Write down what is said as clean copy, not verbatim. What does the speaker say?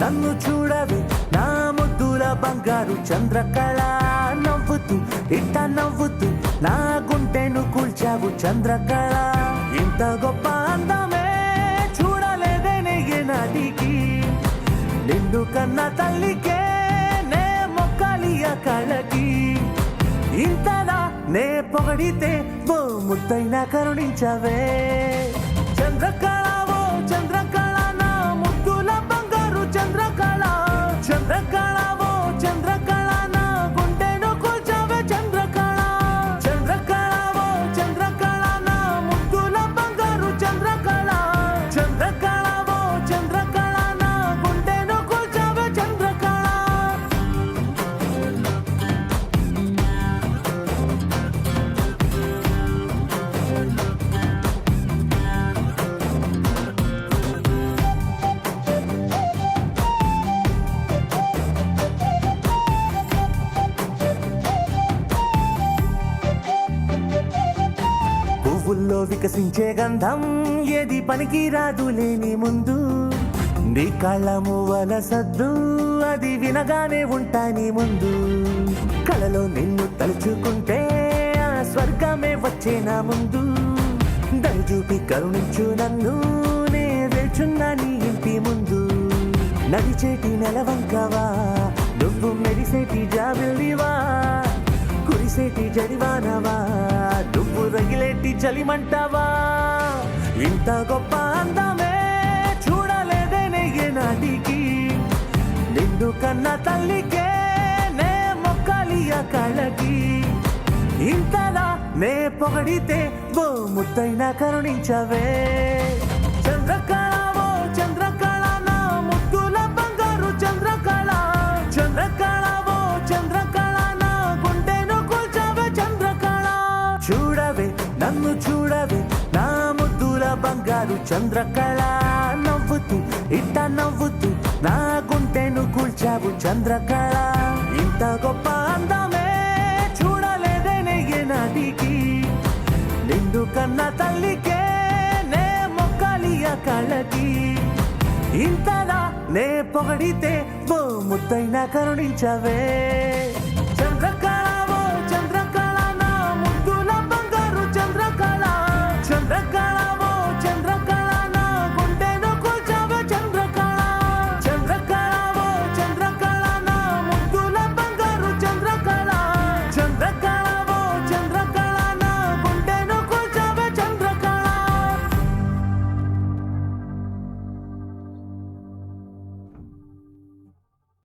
నన్ను చూడవే నా ముద్దుల బంగారు చంద్రకళ నవ్వుతూ ఇట్ట నవ్వుతూ నా గుంటెను కూల్చావు చంద్రకళ ఇంత గొప్ప అందమే చూడలేదేనే నాటికి నిన్ను కన్న తల్లికే నే మొక్కాలియ కళకి ఇంతలా నే పొగడితే ఓ ముద్దైనా కరుణించవే చంద్రకళ ఓ చంద్రకళ నా ముద్దుల బంగారు చంద్రకళ చంద్రకళ ఓ చంద్రకళ నా గుండెను కూల్చావే చంద్రకళ చంద్రకళ ఓ చంద్రకళ నా ముద్దుల బంగారు చంద్రకళ చంద్రకళ ఓ చంద్రకళ నా గుండెను కూల్చావే చంద్రకళ పువ్వుల్లో వికసించే గంధం ఏది పనికి రాదు లేని ముందు నీ కళ్ళ మువ్వల సద్దు అది వినగానే ఉంటా నీ ముందు కళలో నిన్ను తలుచుకుంటే ఆ స్వర్గమే వచ్చే నా ముందు దయచూపి కరుణించు నన్ను నే వేచున్నా నీ ఇంటి ముందు నడిచేటి నెలవంకవా నువ్వు మెరిసేటి జాబిల్లివా కురిసేటి జడివానవా నువ్వు రగిలేటి చలిమంటావా ఇంత గొప్ప అందమే చూడలేదేనే నాటికి నిన్ను కన్న తల్లికే నే మొక్కాలియ కళకి ఇంతలా నే పొగడితే ఓ ముద్దైనా కరుణించవే చంద్రకళ ఓ చంద్రకళ నా ముద్దుల బంగారు చంద్రకళ చంద్రకళ ఓ చంద్రకళ నా గుండెను కూల్చావే చంద్రకళ చూడవే నన్ను చూడవే నా ముద్దుల బంగారు చంద్రకళ నవ్వుతూ ఇట్ట నవ్వుతూ నా గుంటెను కూల్చావు చంద్రకళ ఇంత గొప్ప అందమే చూడలేదేనే నాటికి నిన్ను కన్న తల్లికే నే మొక్కాలియ కళకి ఇంతలా నే పొగడితే ఓ ముద్దైనా కరుణించవే